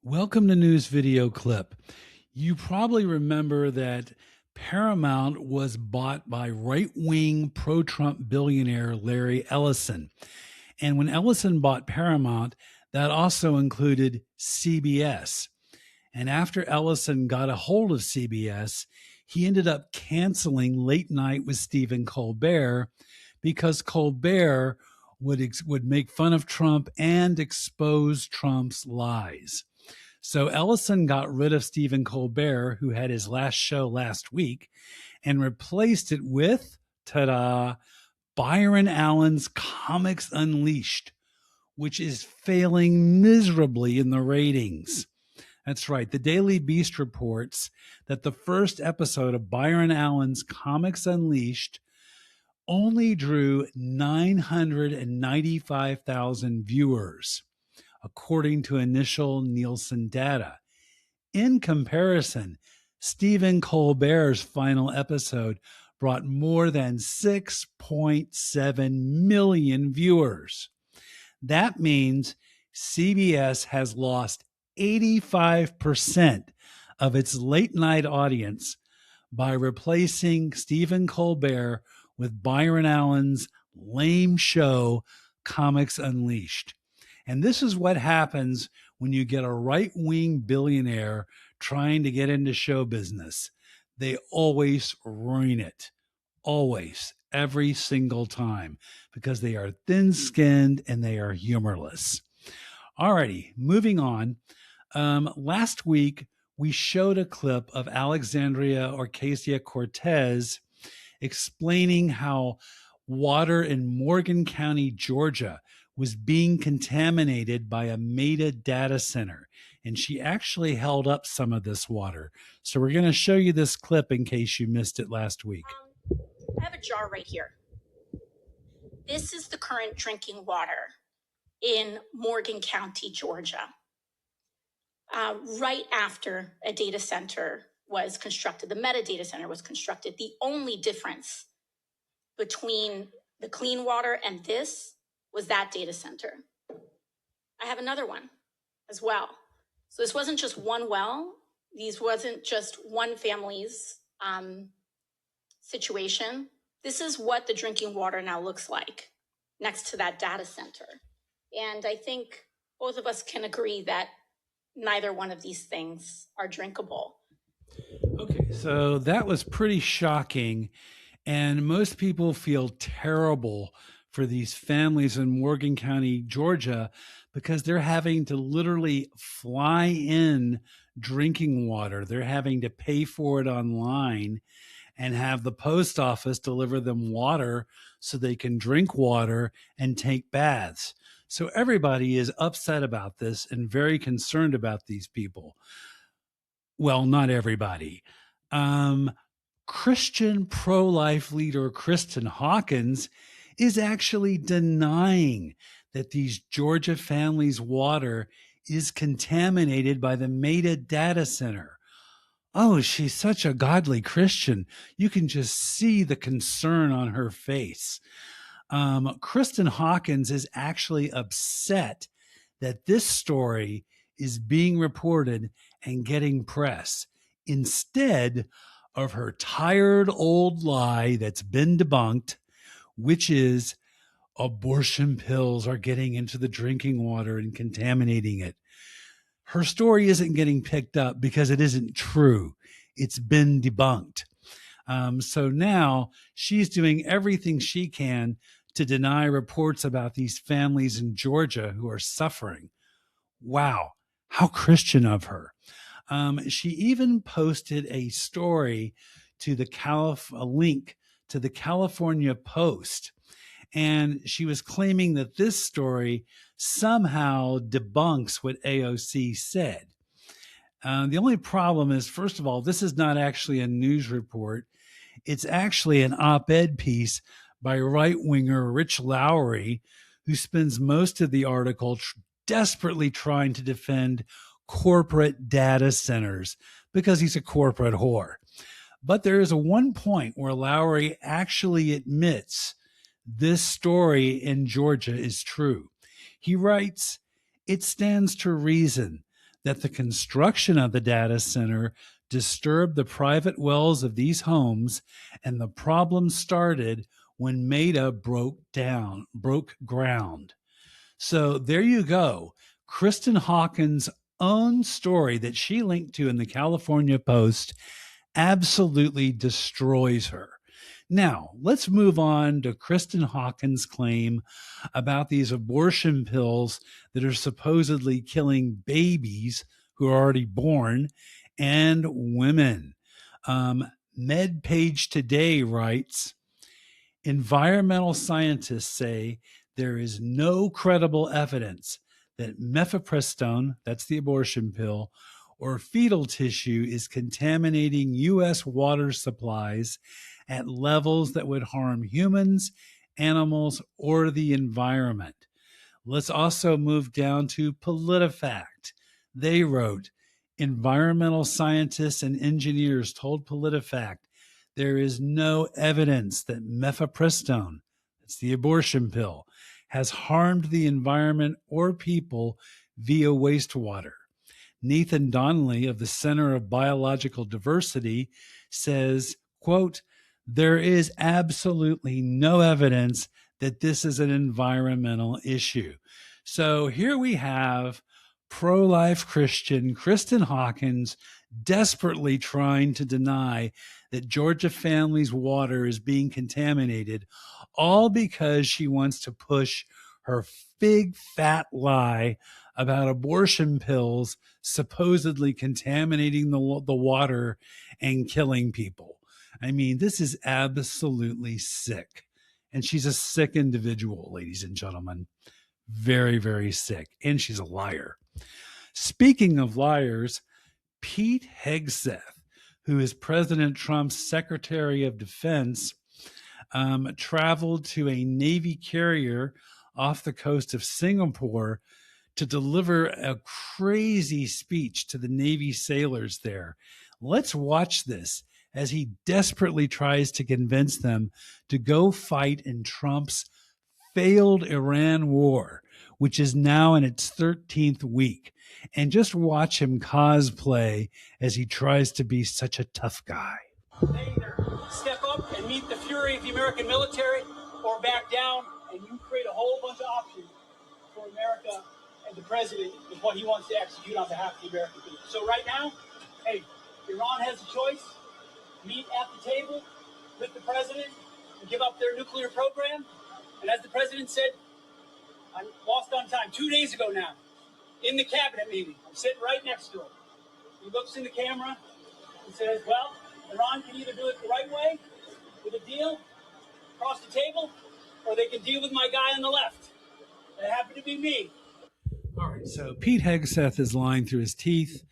Welcome to News Video Clip. You probably remember that Paramount was bought by right-wing pro-Trump billionaire Larry Ellison. And when Ellison bought Paramount, that also included CBS. And after Ellison got a hold of CBS, he ended up canceling Late Night with Stephen Colbert because Colbert would make fun of Trump and expose Trump's lies. So Ellison got rid of Stephen Colbert, who had his last show last week, and replaced it with, ta-da, Byron Allen's Comics Unleashed, which is failing miserably in the ratings. That's right. The Daily Beast reports that the first episode of Byron Allen's Comics Unleashed only drew 995,000 viewers, according to initial Nielsen data. In comparison, Stephen Colbert's final episode brought more than 6.7 million viewers. That means CBS has lost 85% of its late night audience by replacing Stephen Colbert with Byron Allen's lame show, Comics Unleashed. And this is what happens when you get a right-wing billionaire trying to get into show business. They always ruin it. Always. Every single time. Because they are thin-skinned and they are humorless. Alrighty, moving on. Last week, we showed a clip of Alexandria Ocasio-Cortez explaining how water in Morgan County, Georgia, was being contaminated by a Meta data center. And she actually held up some of this water. So we're going to show you this clip in case you missed it last week. I have a jar right here. This is the current drinking water in Morgan County, Georgia. Right after a data center was constructed, the Meta data center was constructed. The only difference between the clean water and this was that data center. I have another one as well. So this wasn't just one well. These wasn't just one family's situation. This is what the drinking water now looks like next to that data center. And I think both of us can agree that neither one of these things are drinkable. Okay, so that was pretty shocking. And most people feel terrible for these families in Morgan County, Georgia, because they're having to literally fly in drinking water. They're having to pay for it online and have the post office deliver them water so they can drink water and take baths. So everybody is upset about this and very concerned about these people. Well, not everybody. Christian pro-life leader Kristen Hawkins is actually denying that these Georgia families' water is contaminated by the Meta data center. Oh, she's such a godly Christian. You can just see the concern on her face. Kristen Hawkins is actually upset that this story is being reported and getting press instead of her tired old lie that's been debunked, which is abortion pills are getting into the drinking water and contaminating it. Her story isn't getting picked up because it isn't true. It's been debunked. So now she's doing everything she can to deny reports about these families in Georgia who are suffering. Wow, how Christian of her. She even posted a story to a link to the California Post. And she was claiming that this story somehow debunks what AOC said. The only problem is, first of all, this is not actually a news report. It's actually an op-ed piece by right-winger Rich Lowry, who spends most of the article desperately trying to defend corporate data centers because he's a corporate whore. But there is one point where Lowry actually admits this story in Georgia is true. He writes, "It stands to reason that the construction of the data center disturbed the private wells of these homes, and the problem started when Meta broke ground. So there you go. Kristen Hawkins' own story that she linked to in the California Post absolutely destroys her. Now, let's move on to Kristen Hawkins' claim about these abortion pills that are supposedly killing babies who are already born and women. MedPage Today writes, environmental scientists say there is no credible evidence that mifepristone, that's the abortion pill, or fetal tissue is contaminating U.S. water supplies at levels that would harm humans, animals, or the environment. Let's also move down to PolitiFact. They wrote, environmental scientists and engineers told PolitiFact there is no evidence that mifepristone, that's the abortion pill, has harmed the environment or people via wastewater. Nathan Donnelly of the Center of Biological Diversity says, quote, there is absolutely no evidence that this is an environmental issue. So here we have pro-life Christian Kristen Hawkins desperately trying to deny that Georgia Family's water is being contaminated, all because she wants to push her big fat lie about abortion pills supposedly contaminating the water and killing people. I mean, this is absolutely sick. And she's a sick individual, ladies and gentlemen. Very, very sick. And she's a liar. Speaking of liars, Pete Hegseth, who is President Trump's Secretary of Defense, traveled to a Navy carrier off the coast of Singapore to deliver a crazy speech to the Navy sailors there. Let's watch this as he desperately tries to convince them to go fight in Trump's failed Iran war, which is now in its 13th week. And just watch him cosplay as he tries to be such a tough guy. They either step up and meet the fury of the American military or back down, and you create a whole bunch of options for America and the president with what he wants to execute on behalf of the American people. So right now, hey, Iran has a choice. Meet at the table with the president and give up their nuclear program. And as the president said, I'm lost on time, 2 days ago now, in the cabinet meeting, I'm sitting right next to him. He looks in the camera and says, well, Iran can either do it the right way, with a deal across the table, or they can deal with my guy on the left. It happened to be me. All right, so Pete Hegseth is lying through his teeth.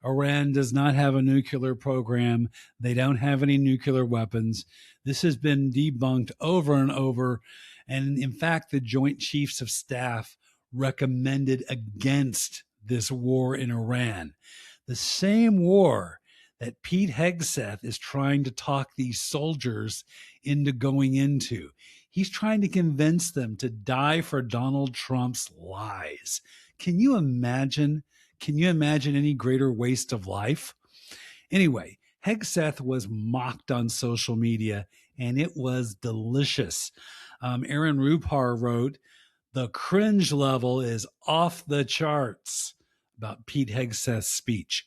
Iran does not have a nuclear program. They don't have any nuclear weapons. This has been debunked over and over. And in fact, the Joint Chiefs of Staff recommended against this war in Iran. The same war that Pete Hegseth is trying to talk these soldiers into going into. He's trying to convince them to die for Donald Trump's lies. Can you imagine? Can you imagine any greater waste of life? Anyway, Hegseth was mocked on social media, and it was delicious. Aaron Rupar wrote, the cringe level is off the charts about Pete Hegseth's speech.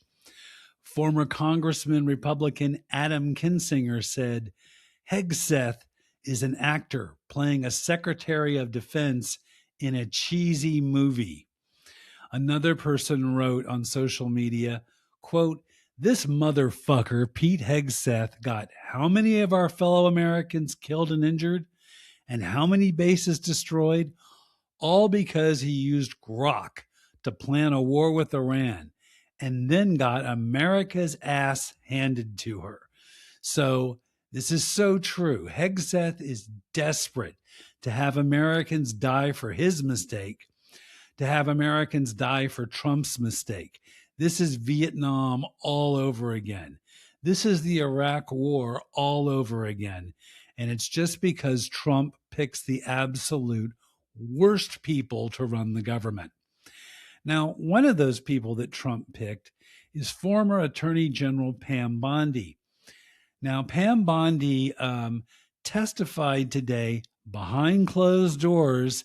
Former Congressman Republican Adam Kinzinger said, Hegseth is an actor playing a Secretary of Defense in a cheesy movie. Another person wrote on social media, quote, this motherfucker, Pete Hegseth, got how many of our fellow Americans killed and injured and how many bases destroyed? All because he used grok to plan a war with Iran and then got America's ass handed to her. So this is so true. Hegseth is desperate to have Americans die for his mistake, to have Americans die for Trump's mistake. This is Vietnam all over again. This is the Iraq War all over again. And it's just because Trump picks the absolute worst people to run the government. Now, one of those people that Trump picked is former Attorney General Pam Bondi. Now, Pam Bondi testified today behind closed doors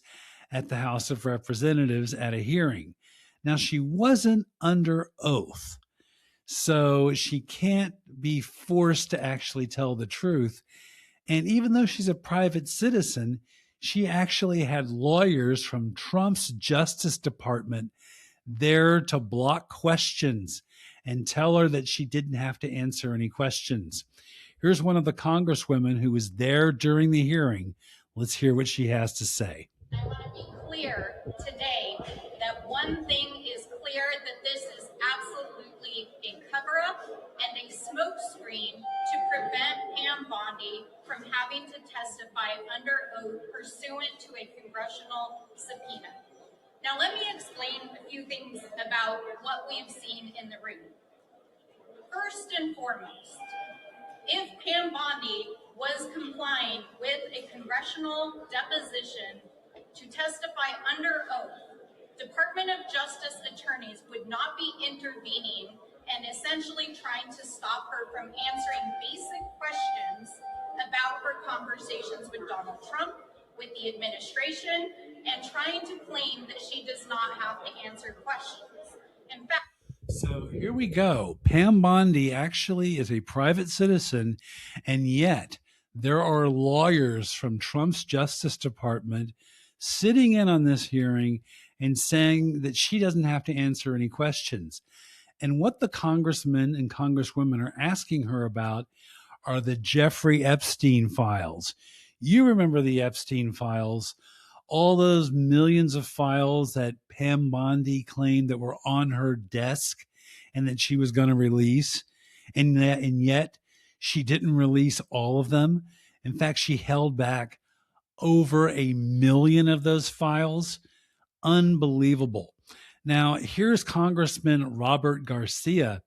at the House of Representatives at a hearing. Now, she wasn't under oath, so she can't be forced to actually tell the truth. And even though she's a private citizen, she actually had lawyers from Trump's Justice Department there to block questions and tell her that she didn't have to answer any questions. Here's one of the congresswomen who was there during the hearing. Let's hear what she has to say. I want to be clear today that one thing is clear, that this is absolutely a cover-up and a smokescreen to prevent Pam Bondi from having to testify under oath pursuant to a congressional subpoena. Now, let me explain a few things about what we've seen in the room. First and foremost, if Pam Bondi was complying with a congressional deposition to testify under oath, Department of Justice attorneys would not be intervening and essentially trying to stop her from answering basic questions about her conversations with Donald Trump, with the administration, and trying to claim that she does not have to answer questions. In fact, so here we go. Pam Bondi actually is a private citizen, and yet there are lawyers from Trump's Justice Department sitting in on this hearing and saying that she doesn't have to answer any questions. And what the congressmen and congresswomen are asking her about are the Jeffrey Epstein files. You remember the Epstein files, all those millions of files that Pam Bondi claimed that were on her desk and that she was going to release. And yet she didn't release all of them. In fact, she held back over 1 million of those files. Unbelievable. Now, here's Congressman Robert Garcia,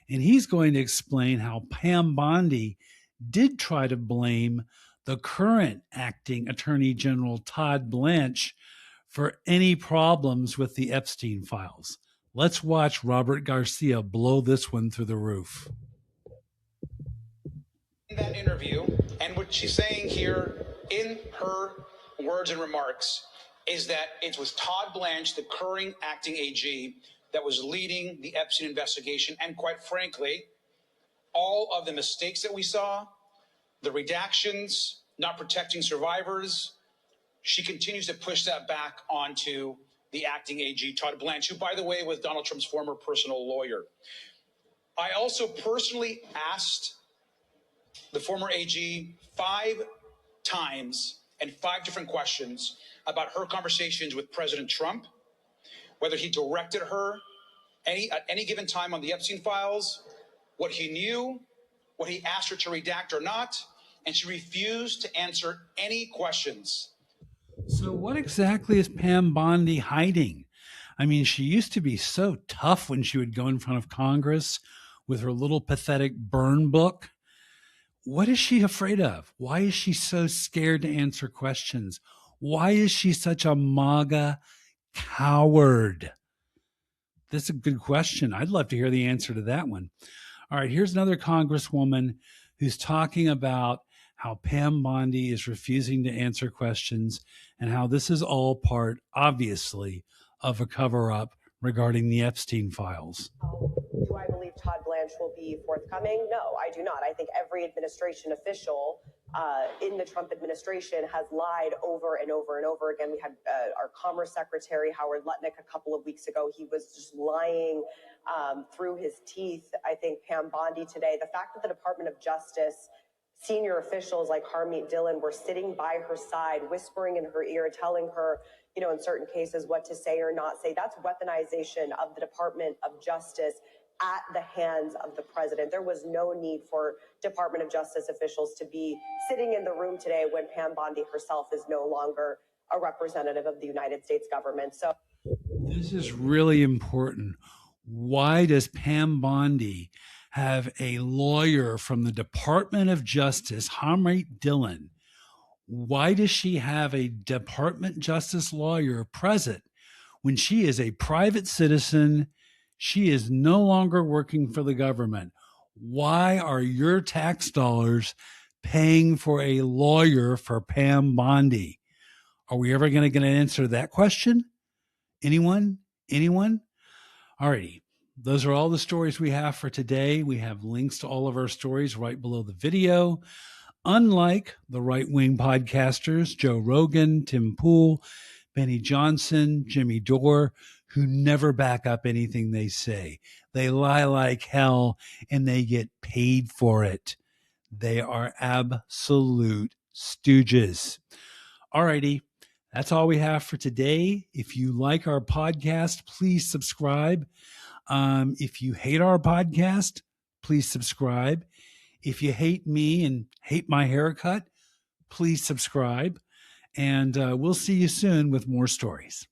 and he's going to explain how Pam Bondi did try to blame the current acting Attorney General Todd Blanche for any problems with the Epstein files. Let's watch Robert Garcia blow this one through the roof. In that interview, and what she's saying here in her words and remarks, is that it was Todd Blanche, the current acting AG, that was leading the Epstein investigation. And quite frankly, all of the mistakes that we saw, the redactions, not protecting survivors, she continues to push that back onto the acting AG, Todd Blanche, who, by the way, was Donald Trump's former personal lawyer. I also personally asked the former AG 5 times and 5 different questions about her conversations with President Trump, whether he directed her at any given time on the Epstein files, what he knew, what he asked her to redact or not, and she refused to answer any questions. So what exactly is Pam Bondi hiding? I mean, she used to be so tough when she would go in front of Congress with her little pathetic burn book. What is she afraid of? Why is she so scared to answer questions? Why is she such a MAGA coward? That's a good question. I'd love to hear the answer to that one. All right, here's another congresswoman who's talking about how Pam Bondi is refusing to answer questions and how this is all part, obviously, of a cover-up regarding the Epstein files. Do I believe Todd Blanche will be forthcoming? No, I do not. I think every administration official in the Trump administration has lied over and over and over again. We had our Commerce Secretary, Howard Lutnick, a couple of weeks ago. He was just lying through his teeth. I think Pam Bondi today, the fact that the Department of Justice senior officials like Harmeet Dillon were sitting by her side, whispering in her ear, telling her, you know, in certain cases what to say or not say, that's weaponization of the Department of Justice at the hands of the president. There was no need for Department of Justice officials to be sitting in the room today when Pam Bondi herself is no longer a representative of the United States government. So this is really important. Why does Pam Bondi have a lawyer from the Department of Justice, Harmeet Dillon? Why does she have a Department Justice lawyer present when she is a private citizen. She is no longer working for the government. Why are your tax dollars paying for a lawyer for Pam Bondi? Are we ever going to get an answer to that question? Anyone? Anyone? Alrighty. Those are all the stories we have for today. We have links to all of our stories right below the video. Unlike the right-wing podcasters, Joe Rogan, Tim Pool, Benny Johnson, Jimmy Dore, who never back up anything they say. They lie like hell and they get paid for it. They are absolute stooges. Alrighty. That's all we have for today. If you like our podcast, please subscribe. If you hate our podcast, please subscribe. If you hate me and hate my haircut, please subscribe. And we'll see you soon with more stories.